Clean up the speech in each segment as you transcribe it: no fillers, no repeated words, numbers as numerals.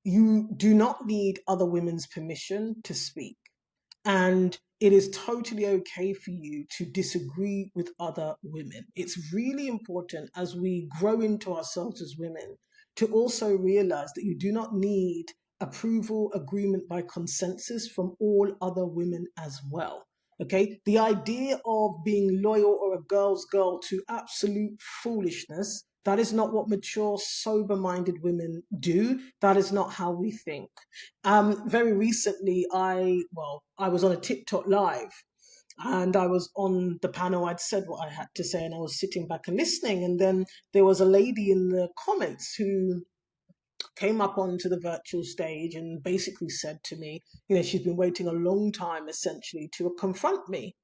you do not need other women's permission to speak. And it is totally okay for you to disagree with other women. It's really important as we grow into ourselves as women to also realize that you do not need approval, agreement by consensus from all other women as well. Okay, the idea of being loyal or a girl's girl to absolute foolishness, that is not what mature, sober minded women do. That is not how we think. Very recently, I was on a TikTok live and I was on the panel. I'd said what I had to say and I was sitting back and listening. And then there was a lady in the comments who came up onto the virtual stage and basically said to me, she's been waiting a long time essentially to confront me.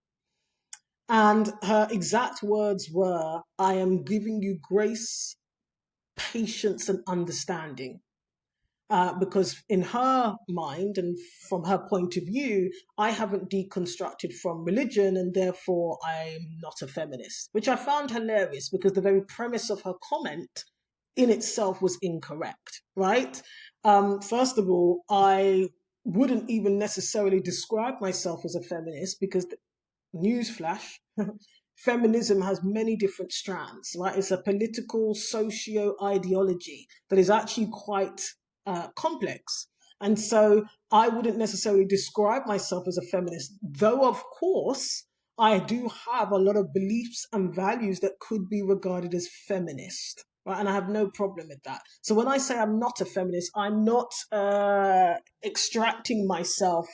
And her exact words were, I am giving you grace, patience, and understanding. Because in her mind and from her point of view, I haven't deconstructed from religion and therefore I'm not a feminist, which I found hilarious because the very premise of her comment in itself was incorrect, right? First of all, I wouldn't even necessarily describe myself as a feminist because, newsflash, feminism has many different strands, right? It's a political, socio-ideology that is actually quite complex. And so I wouldn't necessarily describe myself as a feminist, though, of course, I do have a lot of beliefs and values that could be regarded as feminist. Right? And I have no problem with that. So when I say I'm not a feminist, I'm not extracting myself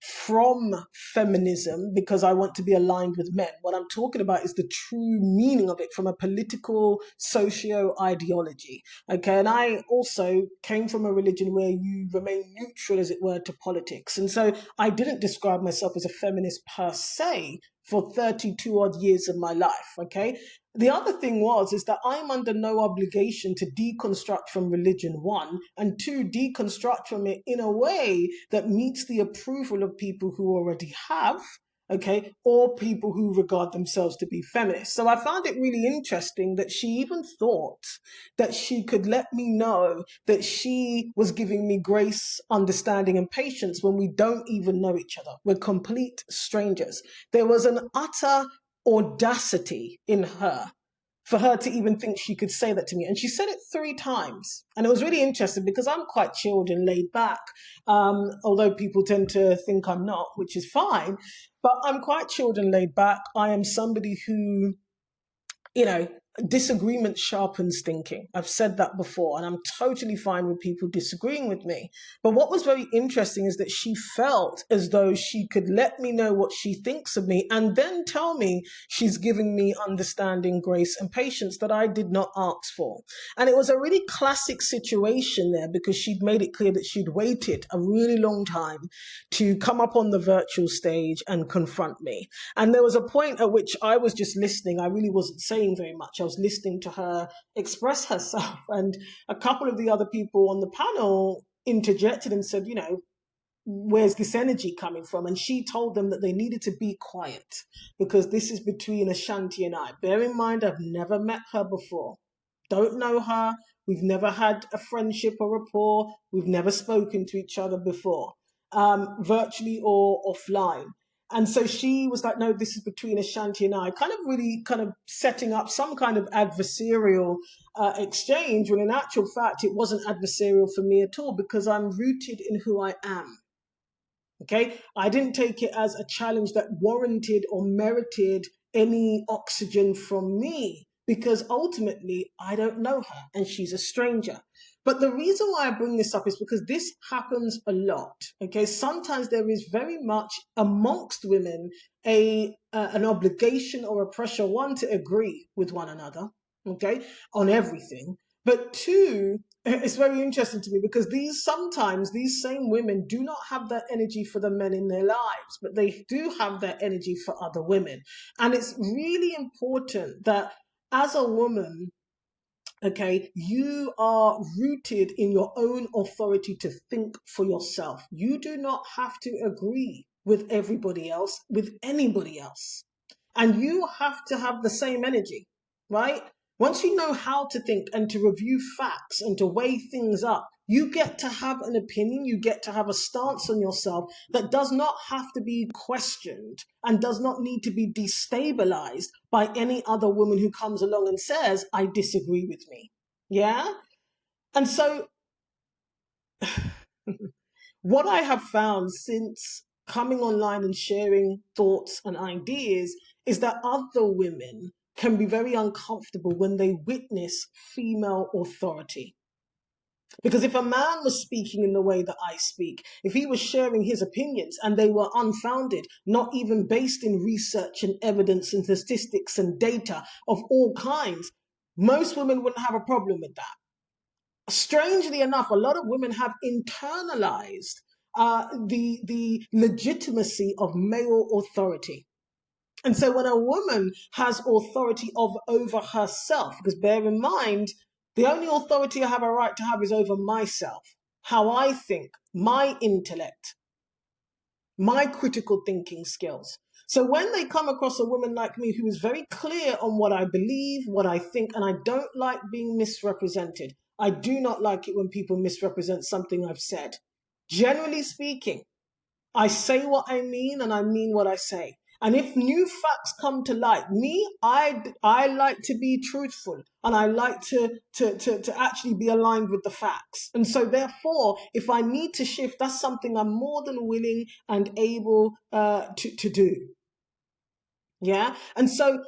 from feminism because I want to be aligned with men. What I'm talking about is the true meaning of it from a political socio-ideology. Okay, and I also came from a religion where you remain neutral, as it were, to politics. And so I didn't describe myself as a feminist per se for 32 odd years of my life. Okay, the other thing is that I'm under no obligation to deconstruct from religion, one, and two, deconstruct from it in a way that meets the approval of people who already have, okay, or people who regard themselves to be feminists. So I found it really interesting that she even thought that she could let me know that she was giving me grace, understanding, and patience when we don't even know each other. We're complete strangers. There was an utter audacity in her for her to even think she could say that to me. And she said it 3 times. And it was really interesting because I'm quite chilled and laid back, although people tend to think I'm not, which is fine. But I'm quite chilled and laid back. I am somebody who, disagreement sharpens thinking. I've said that before, and I'm totally fine with people disagreeing with me. But what was very interesting is that she felt as though she could let me know what she thinks of me and then tell me she's giving me understanding, grace, and patience that I did not ask for. And it was a really classic situation there because she'd made it clear that she'd waited a really long time to come up on the virtual stage and confront me. And there was a point at which I was just listening. I really wasn't saying very much. I was listening to her express herself, and a couple of the other people on the panel interjected and said, where's this energy coming from? And she told them that they needed to be quiet because this is between Ashanti and I. Bear in mind, I've never met her before. Don't know her. We've never had a friendship or rapport. We've never spoken to each other before, virtually or offline. And so she was like, no, this is between Ashanti and I, kind of setting up some kind of adversarial exchange, when in actual fact, it wasn't adversarial for me at all because I'm rooted in who I am. Okay, I didn't take it as a challenge that warranted or merited any oxygen from me because ultimately I don't know her and she's a stranger. But the reason why I bring this up is because this happens a lot. Okay, sometimes there is very much amongst women an obligation or a pressure, one, to agree with one another, okay, on everything. But two, it's very interesting to me because sometimes these same women do not have that energy for the men in their lives, but they do have that energy for other women. And it's really important that as a woman, okay, you are rooted in your own authority to think for yourself. You do not have to agree with everybody else, with anybody else. And you have to have the same energy, right? Once you know how to think and to review facts and to weigh things up, You get to have an opinion, you get to have a stance on yourself that does not have to be questioned and does not need to be destabilized by any other woman who comes along and says, I disagree with me. Yeah? And so what I have found since coming online and sharing thoughts and ideas is that other women can be very uncomfortable when they witness female authority. Because if a man was speaking in the way that I speak, if he was sharing his opinions and they were unfounded, not even based in research and evidence and statistics and data of all kinds, most women wouldn't have a problem with that. Strangely enough, a lot of women have internalized the legitimacy of male authority. And so when a woman has authority over herself, because bear in mind, the only authority I have a right to have is over myself, how I think, my intellect, my critical thinking skills. So when they come across a woman like me who is very clear on what I believe, what I think, and I don't like being misrepresented. I do not like it when people misrepresent something I've said. Generally speaking, I say what I mean and I mean what I say. And if new facts come to light, I like to be truthful and I like to actually be aligned with the facts. And so therefore, if I need to shift, that's something I'm more than willing and able to do. Yeah. And so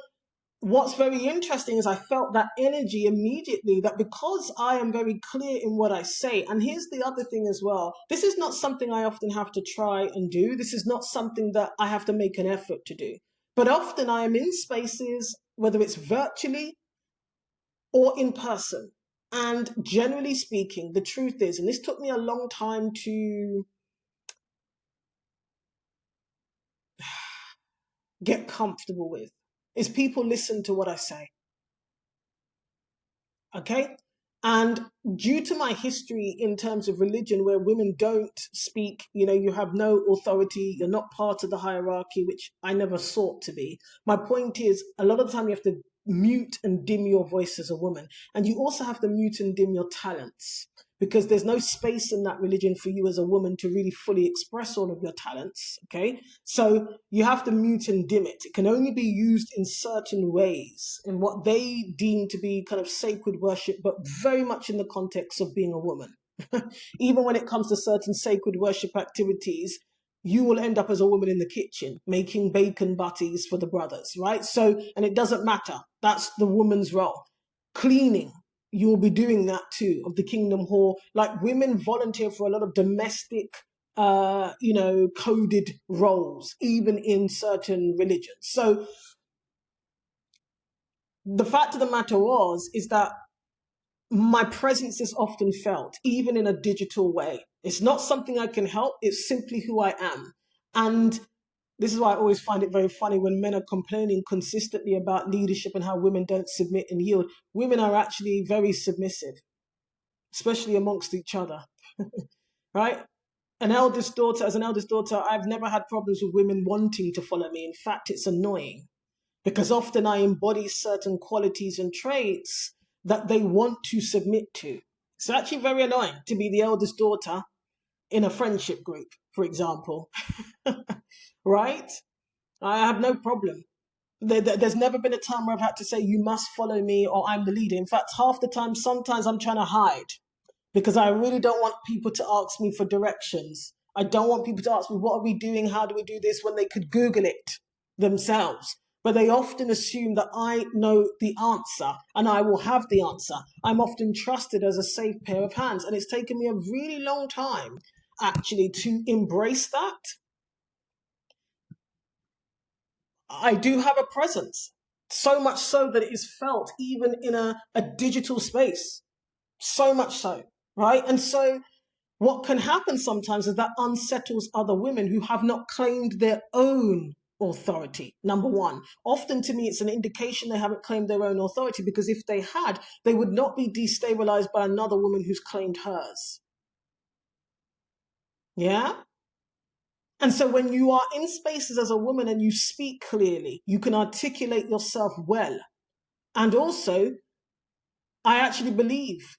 what's very interesting is I felt that energy immediately, that because I am very clear in what I say, and here's the other thing as well, this is not something I often have to try and do. This is not something that I have to make an effort to do. But often I am in spaces, whether it's virtually or in person. And generally speaking, the truth is, and this took me a long time to get comfortable with, is people listen to what I say. Okay. And due to my history in terms of religion, where women don't speak, you have no authority, you're not part of the hierarchy, which I never sought to be. My point is, a lot of the time you have to mute and dim your voice as a woman. And you also have to mute and dim your talents, because there's no space in that religion for you as a woman to really fully express all of your talents. Okay. So you have to mute and dim it. It can only be used in certain ways, in what they deem to be kind of sacred worship, but very much in the context of being a woman. Even when it comes to certain sacred worship activities, you will end up as a woman in the kitchen making bacon butties for the brothers, right? So, and it doesn't matter. That's the woman's role. Cleaning, you will be doing that too, of the Kingdom Hall. Like, women volunteer for a lot of domestic, coded roles, even in certain religions. So the fact of the matter is that my presence is often felt, even in a digital way. It's not something I can help. It's simply who I am. And this is why I always find it very funny when men are complaining consistently about leadership and how women don't submit and yield. Women are actually very submissive, especially amongst each other, right? As an eldest daughter, I've never had problems with women wanting to follow me. In fact, it's annoying, because often I embody certain qualities and traits that they want to submit to. It's actually very annoying to be the eldest daughter in a friendship group, for example, right? I have no problem. There's never been a time where I've had to say, you must follow me or I'm the leader. In fact, half the time, sometimes I'm trying to hide, because I really don't want people to ask me for directions. I don't want people to ask me, what are we doing? How do we do this? When they could Google it themselves. But they often assume that I know the answer and I will have the answer. I'm often trusted as a safe pair of hands. And it's taken me a really long time, actually, to embrace that. I do have a presence, so much so that it is felt even in a digital space. So much so, right? And so what can happen sometimes is that unsettles other women who have not claimed their own authority. Number one, often to me, it's an indication they haven't claimed their own authority, because if they had, they would not be destabilized by another woman who's claimed hers. Yeah? And so when you are in spaces as a woman and you speak clearly, you can articulate yourself well. And also, I actually believe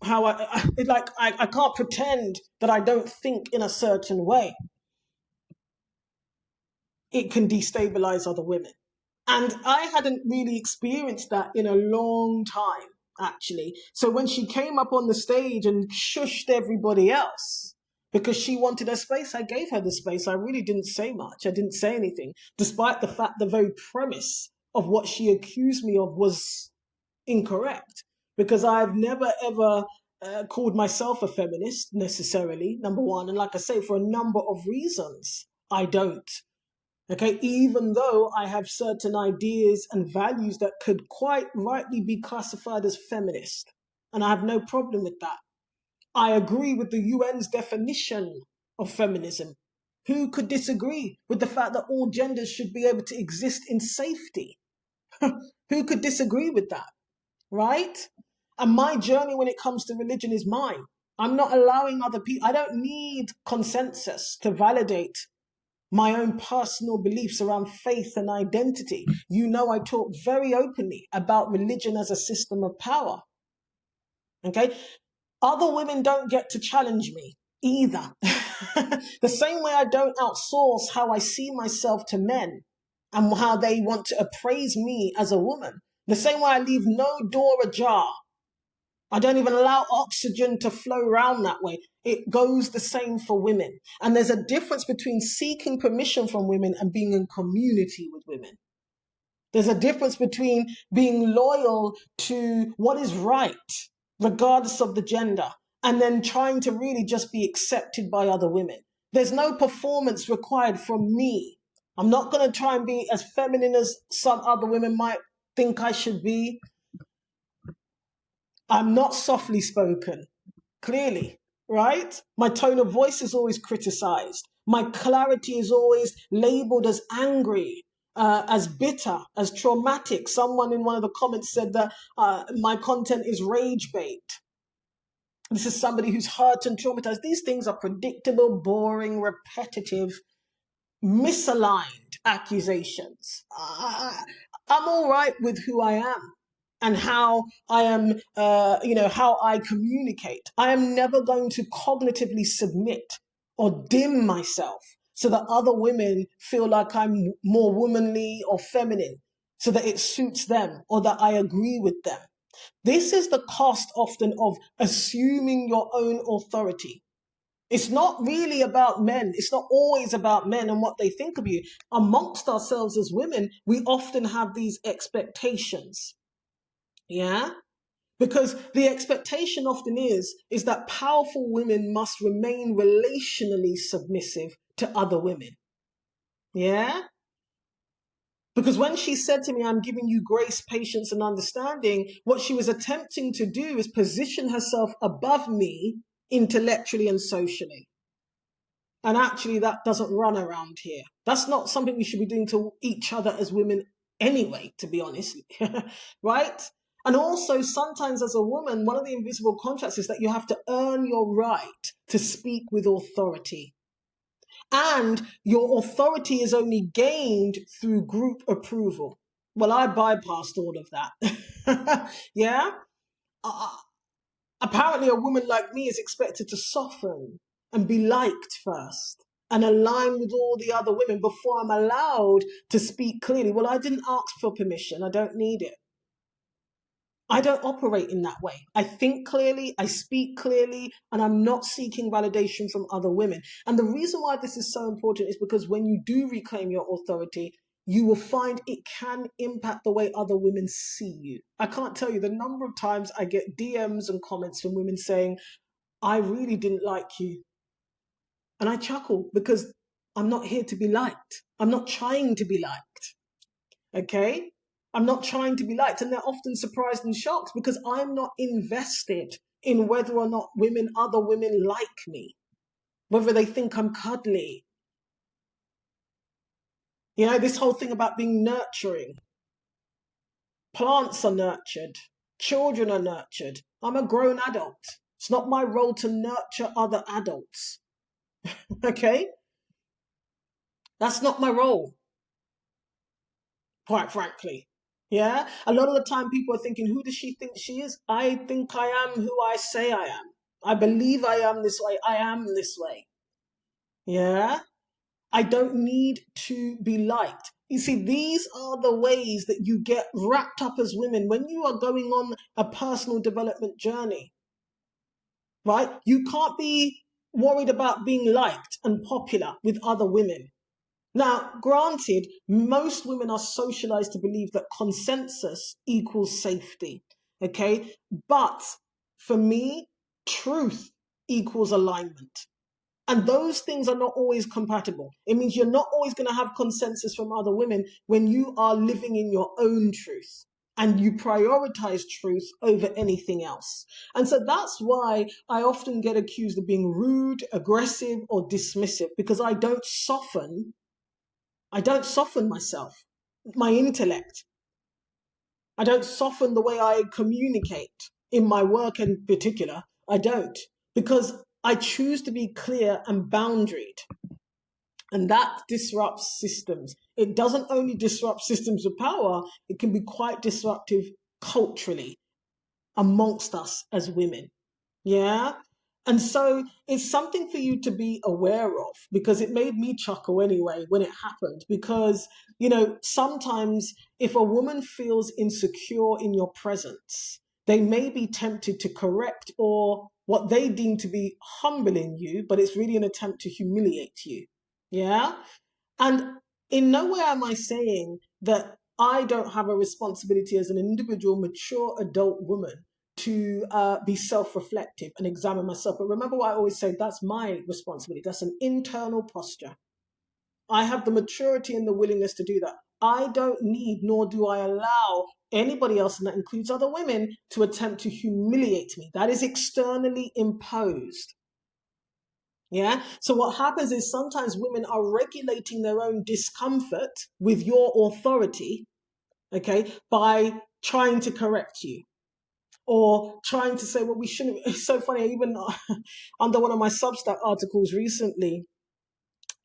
how I can't pretend that I don't think in a certain way. It can destabilize other women. And I hadn't really experienced that in a long time, actually. So when she came up on the stage and shushed everybody else because she wanted a space, I gave her the space. I really didn't say much. I didn't say anything, despite the fact the very premise of what she accused me of was incorrect. Because I've never ever called myself a feminist necessarily, number one. And like I say, for a number of reasons, I don't. Okay, even though I have certain ideas and values that could quite rightly be classified as feminist, and I have no problem with that. I agree with the UN's definition of feminism. Who could disagree with the fact that all genders should be able to exist in safety? Who could disagree with that, right? And my journey when it comes to religion is mine. I'm not allowing other people, I don't need consensus to validate my own personal beliefs around faith and identity. You know, I talk very openly about religion as a system of power. Okay? Other women don't get to challenge me either. The same way I don't outsource how I see myself to men and how they want to appraise me as a woman. The same way I leave no door ajar. I don't even allow oxygen to flow around that way. It goes the same for women. And there's a difference between seeking permission from women and being in community with women. There's a difference between being loyal to what is right, regardless of the gender, and then trying to really just be accepted by other women. There's no performance required from me. I'm not going to try and be as feminine as some other women might think I should be. I'm not softly spoken, clearly, right? My tone of voice is always criticized. My clarity is always labeled as angry, as bitter, as traumatic. Someone in one of the comments said that my content is rage bait. This is somebody who's hurt and traumatized. These things are predictable, boring, repetitive, misaligned accusations. I'm all right with who I am and how I am, how I communicate. I am never going to cognitively submit or dim myself so that other women feel like I'm more womanly or feminine, so that it suits them or that I agree with them. This is the cost often of assuming your own authority. It's not really about men. It's not always about men and what they think of you. Amongst ourselves as women, we often have these expectations. Yeah? Because the expectation often is that powerful women must remain relationally submissive to other women. Yeah? Because when she said to me, I'm giving you grace, patience, and understanding, what she was attempting to do is position herself above me intellectually and socially. And actually, that doesn't run around here. That's not something we should be doing to each other as women anyway, to be honest. Right? And also, sometimes as a woman, one of the invisible contracts is that you have to earn your right to speak with authority. And your authority is only gained through group approval. Well, I bypassed all of that. Yeah? Apparently, a woman like me is expected to soften and be liked first and align with all the other women before I'm allowed to speak clearly. Well, I didn't ask for permission. I don't need it. I don't operate in that way. I think clearly, I speak clearly, and I'm not seeking validation from other women. And the reason why this is so important is because when you do reclaim your authority, you will find it can impact the way other women see you. I can't tell you the number of times I get DMs and comments from women saying, I really didn't like you. And I chuckle because I'm not here to be liked. I'm not trying to be liked. Okay? I'm not trying to be liked. And they're often surprised and shocked because I'm not invested in whether or not other women like me, whether they think I'm cuddly. You know, this whole thing about being nurturing. Plants are nurtured. Children are nurtured. I'm a grown adult. It's not my role to nurture other adults. Okay? That's not my role, quite frankly. Yeah. A lot of the time people are thinking, who does she think she is? I think I am who I say I am. I believe I am this way. I am this way. Yeah. I don't need to be liked. You see, these are the ways that you get wrapped up as women when you are going on a personal development journey, right? You can't be worried about being liked and popular with other women. Now, granted, most women are socialized to believe that consensus equals safety, okay? But for me, truth equals alignment. And those things are not always compatible. It means you're not always going to have consensus from other women when you are living in your own truth and you prioritize truth over anything else. And so that's why I often get accused of being rude, aggressive, or dismissive, because I don't soften myself, my intellect. I don't soften the way I communicate in my work in particular. I don't, because I choose to be clear and boundaried. And that disrupts systems. It doesn't only disrupt systems of power, it can be quite disruptive culturally amongst us as women. Yeah. And so it's something for you to be aware of, because it made me chuckle anyway when it happened. Because, sometimes if a woman feels insecure in your presence, they may be tempted to correct or what they deem to be humbling you, but it's really an attempt to humiliate you. Yeah. And in no way am I saying that I don't have a responsibility as an individual, mature adult woman to be self-reflective and examine myself. But remember what I always say, that's my responsibility. That's an internal posture. I have the maturity and the willingness to do that. I don't need, nor do I allow anybody else, and that includes other women, to attempt to humiliate me. That is externally imposed. Yeah. So what happens is sometimes women are regulating their own discomfort with your authority, okay, by trying to correct you or trying to say, well, we shouldn't. It's so funny. Even under one of my Substack articles recently,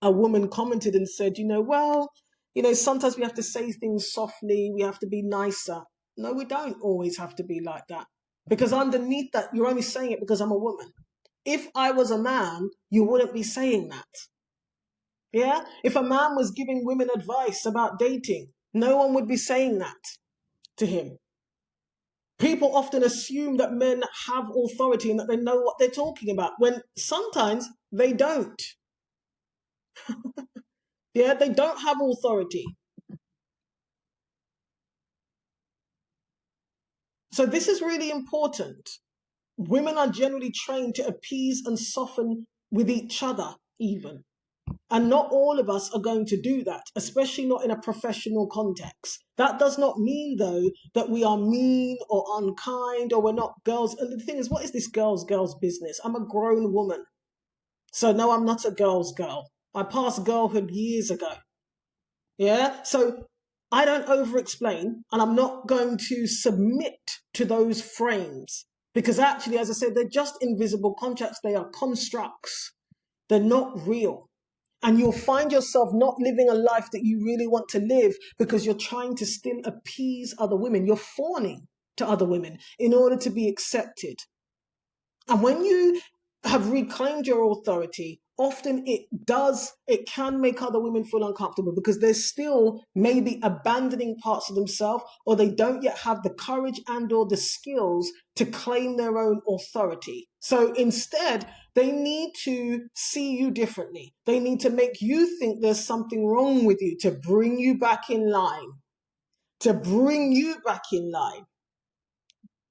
a woman commented and said, well, sometimes we have to say things softly. We have to be nicer. No, we don't always have to be like that, because underneath that, you're only saying it because I'm a woman. If I was a man, you wouldn't be saying that. Yeah? If a man was giving women advice about dating, no one would be saying that to him. People often assume that men have authority and that they know what they're talking about, when sometimes they don't. Yeah, they don't have authority. So this is really important. Women are generally trained to appease and soften with each other, even. And not all of us are going to do that, especially not in a professional context. That does not mean, though, that we are mean or unkind or we're not girls. And the thing is, what is this girls business? I'm a grown woman. So, no, I'm not a girl's girl. I passed girlhood years ago. Yeah? So, I don't over explain, and I'm not going to submit to those frames, because actually, as I said, they're just invisible contracts. They are constructs. They're not real. And you'll find yourself not living a life that you really want to live because you're trying to still appease other women. You're fawning to other women in order to be accepted. And when you have reclaimed your authority, often it can make other women feel uncomfortable because they're still maybe abandoning parts of themselves, or they don't yet have the courage and or the skills to claim their own authority. So instead, they need to see you differently. They need to make you think there's something wrong with you to bring you back in line. To bring you back in line.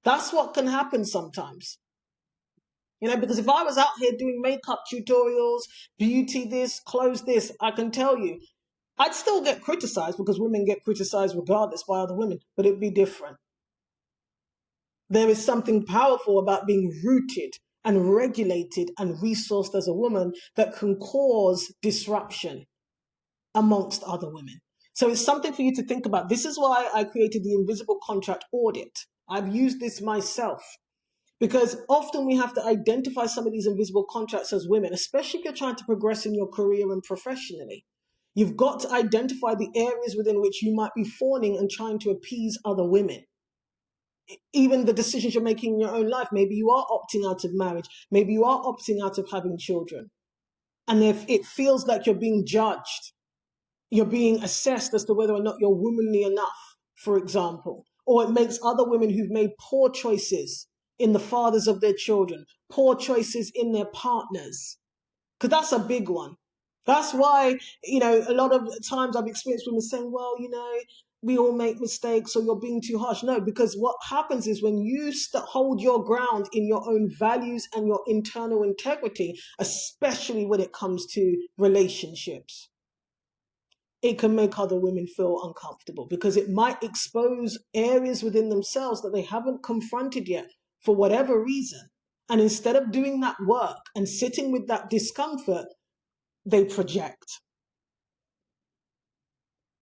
That's what can happen sometimes. Because if I was out here doing makeup tutorials, beauty this, clothes this, I can tell you, I'd still get criticized, because women get criticized regardless by other women, but it'd be different. There is something powerful about being rooted and regulated and resourced as a woman that can cause disruption amongst other women. So it's something for you to think about. This is why I created the invisible contract audit. I've used this myself. Because often we have to identify some of these invisible contracts as women, especially if you're trying to progress in your career and professionally. You've got to identify the areas within which you might be fawning and trying to appease other women. Even the decisions you're making in your own life, maybe you are opting out of marriage, maybe you are opting out of having children. And if it feels like you're being judged, you're being assessed as to whether or not you're womanly enough, for example, or it makes other women who've made poor choices in the fathers of their children, poor choices in their partners, because that's a big one. That's why, a lot of times I've experienced women saying, well, we all make mistakes, or you're being too harsh. No, because what happens is when you hold your ground in your own values and your internal integrity, especially when it comes to relationships, it can make other women feel uncomfortable because it might expose areas within themselves that they haven't confronted yet for whatever reason. And instead of doing that work and sitting with that discomfort, they project.